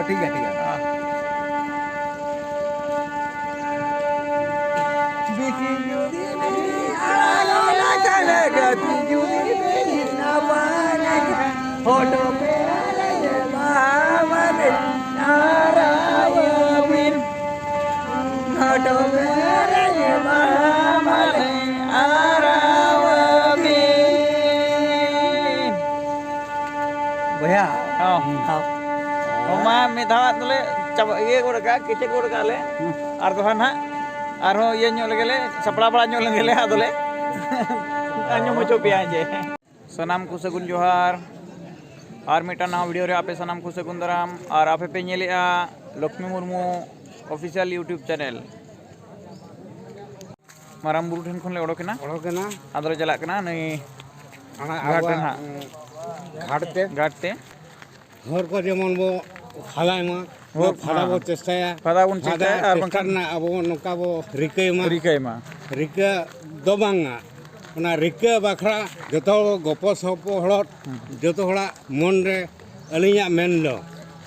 ठीक है फोटो पे भैया मा मिधा तले चाबा ये गोड़ का किचे गोड़ का ले आर तो ना आर हो ये ᱧᱚᱜ लगेले सपड़ा बड़ा ᱧᱚᱜ लगेले आदोले अन्य मुचो पिया जे सनाम को सगुन जोहार और मिटा नवा वीडियो रे आपे सनाम को सगुन दाराम और आपे पे नेलेआ Lakshmi Murmu official YouTube channel माराम बुरु ठन खन ले ओडोकना आदरे चला कना नै घाट ते हर को जेमन बो खालाय मा फाड़ा बो चेष्टाया और बंखान ना अब नोका बो रिकय मा रिका दो बांगा ओना रिका बाखरा जतो गपो सपो हड़त जतो हड़ा मन रे अलिया मेन लो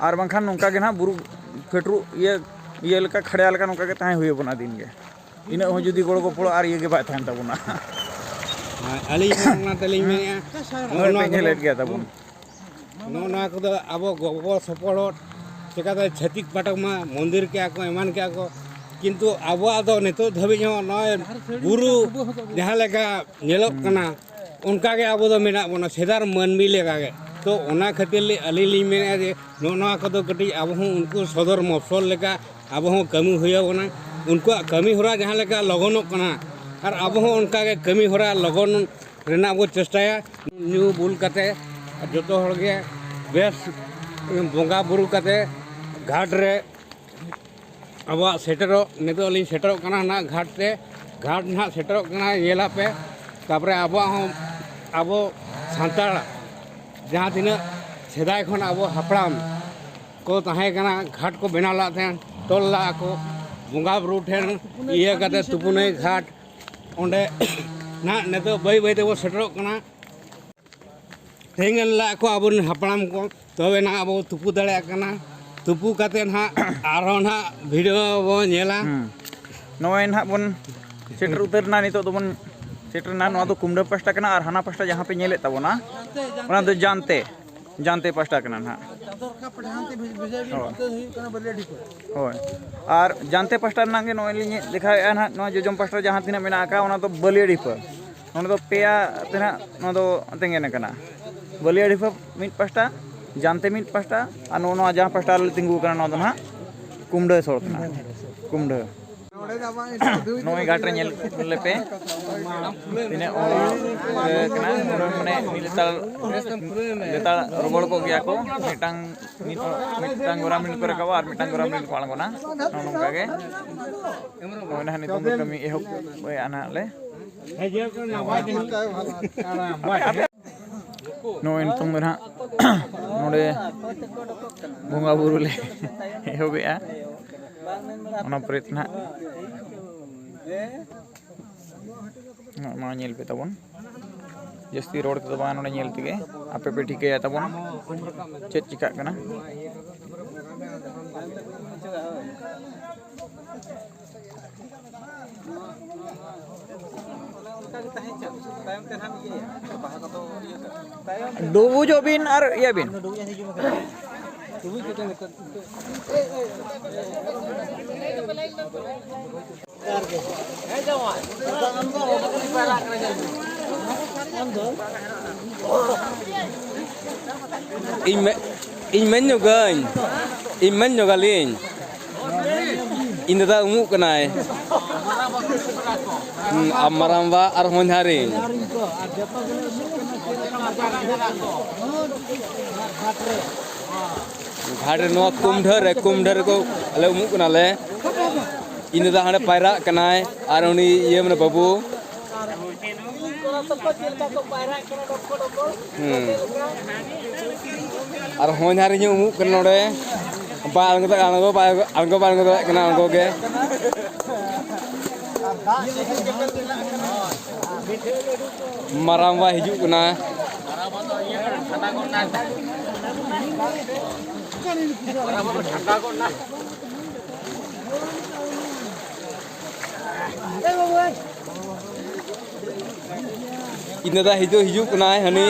और बंखान नोका के ना बुरु फेटरू ये लका खड़या लका नोका के ताहे हुए बना दिन के इन हो जुदी गोड़ को पड़ो और ये के बात थान तबुना अलिया ना तलिं मेया नो लेट गया तबुन ना को अब गपो सपड़त चिकाते छतिक पाटक मा मंदिर के को एमान के को किंतु आबो आदो नेतो धबि हो नय गुरु जहां लेका नेलोक कना उनका के आबो दो मेना बना सेदार मनमी लेका के तो ओना खातिर ले अली ली मेना जे नोना को तो कटी आबो हूं उनको सदर मफसल लेका आबो हूं कमी होया बना उनको कमी होरा जहां लेका लगनो कना और आबो हूं उनका के कमी होरा लगन रेना बो चेष्टाया न्यू बुल कते जतो हर के बेस बोंगा बुरु कते घाट रे अब सेटरो नितो अली सेटरो कना ना घाट ते घाट ना सेटरो कना येला पे तापरे अब सांताड़ जहाँ तीन सेदाय खन अब हापड़ाम को तहे कना घाट को बना ला थे तोल ला को बोंगा बुरु ठेन इया कते तुपुने घाट ओंडे ना नितो बई बई ते वो सेटरो कना तेंगन ला को अब हापड़ाम को तबे ना अब तुपु दड़े कना तुपु कते ना आरो ना वीडियो बो नेला नोय ना बन सेटर उतर ना नितो तो बन सेटर ना नो दो कुमडा पास्टा कना और हाना पास्टा जहां पे नेले तबोना ओना दो जानते पास्टा कना ना होय और जानते पास्टा नागे नोय लिने दिखाया ना नो जोजम पास्टा जहां तिना मेना का ओना तो बलियडी पर ओना तो पेया तेना नो दो तेंगेन कना बलियडी पर मिट पास्टा जानते मिट पास्टा और नो जहां पास्टा तिंगु कना नो ना कुमडा सोर कना कुमडा नोय घाट रे नेल लेपे तिने कना मने लेताल रोबड़ को गया को मिटांग गोरा मिनट पर का और मिटांग गोरा मिनट को आलगोना नोनका के ओना हने तुम कमी एहो बय आना ले नोय तुम ना नोडे बोंगा बुरु ले एहो बेआ ओना प्रयत्न मा नेल पे तबन जस्ती रोड ते बा नोडे नेल तिगे आपे पे ठीके या तबन चेक चिका कना डुबु जो बिन और या बिन in men nyogalin in da umu kanai amaramba arhon harin Ghat no कुमधर को अले उमु कनाले इन दा हाने पायरा कनाय आर उनी ये मन बाबू और होनारी ᱧᱩ उमु कन नोडे बालगो कना आंगो के मारामवा हिजु कना Ini dah hijau kena hani.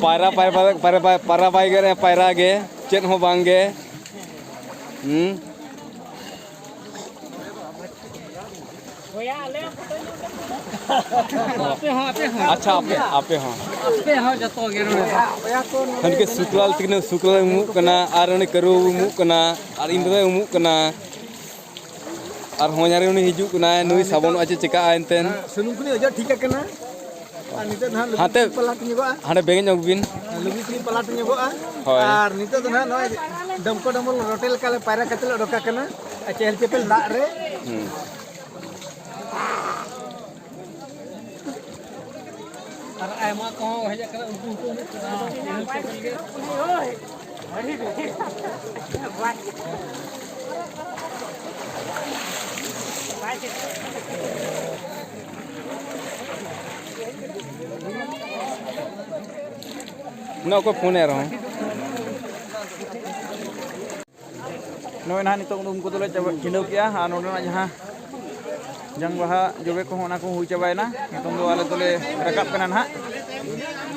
Para baik para ge, cen ho bangge. अच्छा आपे हाँ हनके सुकलाल तिकने सुकलाल उमुक कना आर उनी करू उमुक कना आर इंदे उमुक कना आर हो냐रे उनी हिजू कना नुई साबन आचे चिका आइनतेन सुनुम कुनी अजा ठीक कना आर निते ना हाते पलाट निगोआ हाने बेगे नगबिन लुगी कुनी पलाट निगोआ होय आर निते तो ना नय दमको दमल रोटेल काले पायरा कतल डोका कना चेहल चेपल दाग रे और आयमा को हेज करा उनको चेहल चेपल के ओय ना को फोन रहा हूं नोय ना नितो उनको तो ले चिंडो किया आ नोडना जहां जंग बाहा जोबे को होना को हुई चबायना नितो दो आले तोले रकाब कना ना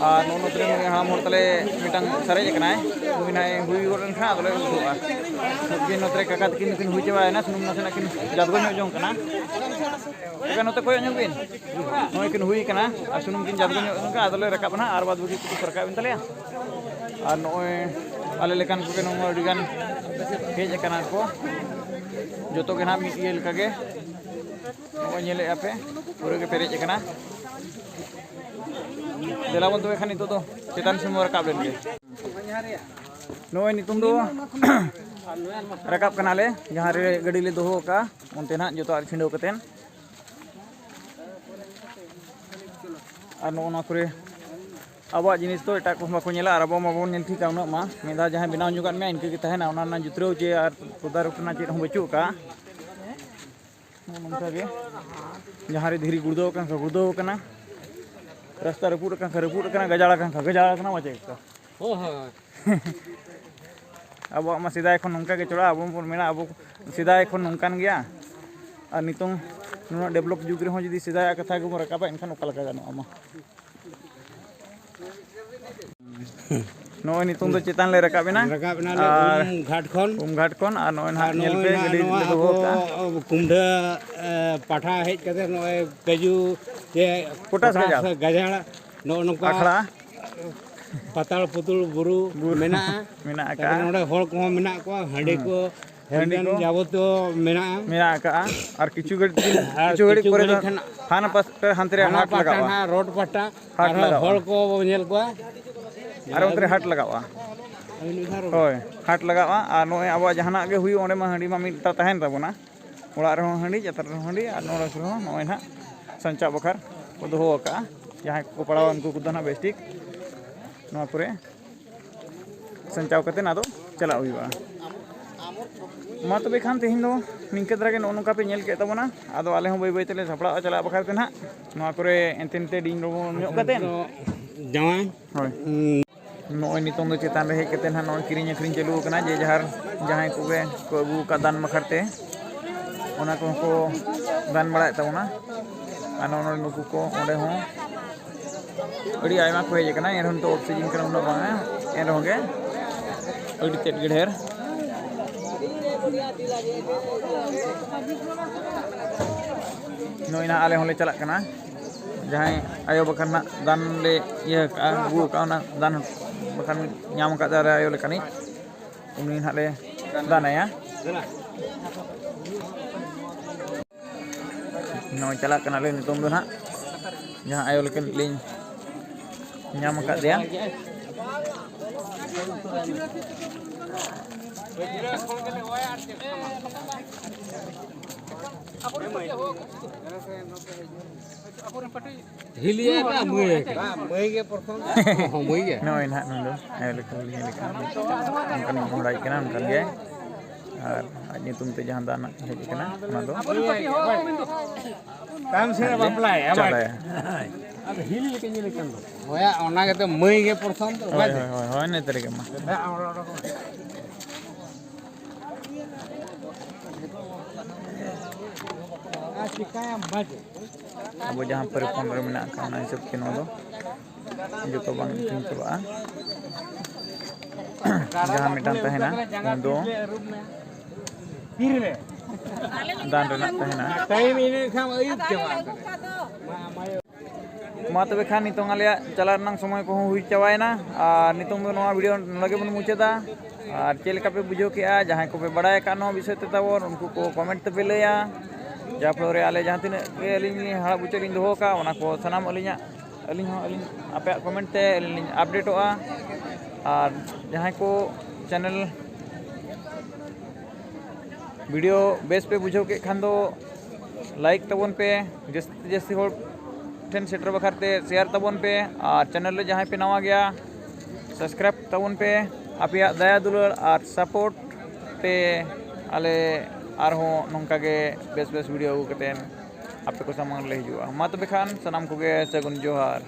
आ नोनो तरे हाम होर तले मिटंग सरेज कनाय हुई ना हुई गोरन खा तोले उठुआ बिन नोतरे काका तकिन किन हुई चबायना सुनुम नसेना किन जादगो ᱧᱚᱜ जंग कना एका नोते कोय ᱧᱚᱜ बिन नोय किन हुई कना आ सुनुम किन जादगो ᱧᱚᱜ का तोले रकाब ना आर बाद बुगी को सरका बिन तले आ नोय आले लेकान को के नो अडिगान हेज कना को जोतो के ना मिट ये लका गे नोय नेले आपे पूरे के पेरेज कना देलावन तो एखान नितो तो चेतान से रकाब लेन गे नोय नितुम दो रकाब कनाले जहां रे गडी ले दोहो का उनते ना जोतो आर छिंडो कतेन आर नो ना करे आबा जिनिस तो एटा को बाको नेला आर आबो माबो नेल ठीक उना मा मेदा जहां बिनाव जुगान में इनके तहना उना ना जुत्रो जे आर तोदार उठना चेत हम बचू का नोनका गे जहां रे धीरी गुड़दो कना रास्ता रपुड़ कना गजाड़ा कना मचे का हो हो अब मा सिदाय खन नोंका के चोड़ा अब मेना अब सिदाय खन नोंकान गया और नितों नुना डेवलप जुग रे हो जदी सिदाय कथा गो रकाबा इनखान ओका लगा गानो अमा नोय नितों दो चेतान ले रकाबेना घाट खन और नोय ना नेल पे गडी ले दोहो का कुंडा पाठा हेज कते नोय कजू जे पोटास गजाड़ा नो नोका आखड़ा पाताल पुतुल बुरु मेना का नोडे होल को मेना को हांडी को जाबतो मेना का और किछु घड़ी परे हान पास पे हंतरे हाट लगावा रोड पट्टा हाट लगावा होल को नेल को और उनरे हाट लगावा होय हाट लगावा और नोय आबा जहाना गे हुई ओंडे मा हांडी मा मिटा तहन ताबोना ओड़ा रे हांडी जतर रे हांडी और नोरा रे नोय ना संचा बखर को दोहो का जहां को पड़ावा उनको कुदना बेस्टिक नोआ परे संचाव कते ना दो चला हुईबा मा तबे खान तेहिन दो निंके दरागे नोनका पे नेल के तबोना आदो आले हो बई बई तेले सपड़ा चला बखर ते ना नोआ करे एंतेनते डिन रो न्यो कतेन जवान होय नोय नितों दो चेतान रे हेज कते ना नोय किरिन अखरिन चालू कना जे जहार जहां कोगे को अगु का दान मखरते ओना को दान बड़ाय तबोना आनो नुकु को ओंडे हो अड़ी आयमा को हेज कना एरहन तो ऑक्सीजन कना उना बांगा एन होगे अड़ी तेट ढेर नोय ना आले होले चला कना जहां आयो बखन ना दान ले ये अगु का ना दान बखन ᱧᱟᱢ का दारे आयो लेकनी उनी हाले दानाया नोय चला कना ले नितों दो ना जहां आयो लेकन लिंग ᱧᱟᱢ का दिया हिलिया का मुए के प्रथम मुए के नोय ना नंदो आयो लेकन उनकन मुड़ाई कना उनकन गे और आज तुम ते जहां दाना हेज कना ना दो काम से बपलाय चला अब हिल लेके नहीं लेकिन होया ओना के तो मई के प्रथम तो ᱦᱳᱭ ᱦᱳᱭ ᱦᱳᱭ ᱦᱳᱭ ᱱᱮᱛᱟᱨ ᱜᱮ ᱢᱟ चिकाया मज ᱟᱵᱚ ᱡᱟᱦᱟᱸ ᱯᱚᱨᱤᱯᱚᱱ ᱨᱮ ᱢᱮᱱᱟᱜ ᱟᱠᱟᱫ ᱚᱱᱟ ᱦᱤᱥᱟᱹᱵ ᱛᱮ ᱱᱚᱣᱟ ᱫᱚ ᱡᱚᱛᱚ ᱵᱟᱝ ᱟᱹᱠᱷᱨᱤᱧ ᱪᱟᱵᱟᱜᱼᱟ ᱡᱟᱦᱟᱸ ᱢᱤᱫᱴᱟᱝ ᱛᱟᱦᱮᱱᱟ ᱚᱱᱟ ᱫᱚ तीर में ᱫᱟᱱ ᱨᱮᱱᱟᱜ ᱛᱟᱦᱮᱱᱟ टाइम इने खाम अयुब के ᱢᱟ ᱛᱚᱵᱮ ᱠᱷᱟᱱ ᱱᱤᱛᱚᱝ ᱟᱞᱮᱭᱟᱜ ᱪᱟᱞᱟᱜ ᱨᱮᱱᱟᱜ ᱥᱚᱢᱚᱭ ᱠᱚᱦᱚᱸ ᱦᱩᱭ ᱪᱟᱵᱟᱭᱮᱱᱟ ᱟᱨ ᱱᱤᱛᱚᱝ ᱫᱚ ᱱᱚᱣᱟ ᱵᱷᱤᱰᱤᱭᱳ ᱱᱚᱰᱮ ᱵᱚᱱ ᱢᱩᱪᱟᱹᱫᱟ ᱟᱨ ᱪᱮᱫ ᱞᱮᱠᱟ ᱯᱮ ᱵᱩᱡᱷᱟᱹᱣ ᱠᱮᱜᱼᱟ ᱡᱟᱦᱟᱸᱭ ᱠᱚᱯᱮ ᱵᱟᱲᱟᱭ ᱟᱠᱟᱫ ᱱᱚᱣᱟ ᱵᱤᱥᱚᱭ ᱛᱮ ᱛᱟᱵᱚᱱ ᱩᱱᱠᱩ ᱠᱚ ᱠᱚᱢᱮᱱᱴ ᱛᱮᱯᱮ ᱞᱟᱹᱭᱟ ᱡᱟ ᱯᱷଳରେ ᱟᱞᱮ ᱡᱟᱦᱟᱸ ᱛᱤᱱᱟᱹᱜ ᱜᱮ ᱟᱹᱞᱤᱧ ᱦᱟᱲᱟᱜ ᱵᱩᱪᱟᱹ ᱞᱤᱧ ᱫᱚᱦᱚ ᱟᱠᱟᱫ ᱚᱱᱟ ᱠᱚ ᱥᱟᱱᱟᱢ ᱟᱹᱞᱤᱧ ᱦᱚᱸ ᱟᱯᱮᱭᱟᱜ ᱠᱚᱢᱮᱱᱴ ᱛᱮ ᱟᱹᱞᱤᱧ ᱞᱤᱧ ᱟᱯᱰᱮᱴᱚᱜᱼᱟ ᱟᱨ ᱡᱟᱦᱟᱸᱭ ᱠᱚ ᱪᱮᱱᱮᱞ वीडियो बेस पे बुझाव के खान दो लाइक तबन पे जस्ती जस्ती हो ठेन सेटर बखारते शेयर तबन पे और चैनल ले जहाँ पे नवा गया सब्सक्राइब तबन पे आप दया दुलार और सपोर्ट पे आले आर हो नौका के बेस बेस वीडियो कतेन आप को सामान ले हिजुआ मा तबे खान सनाम को गे सगुन जोहार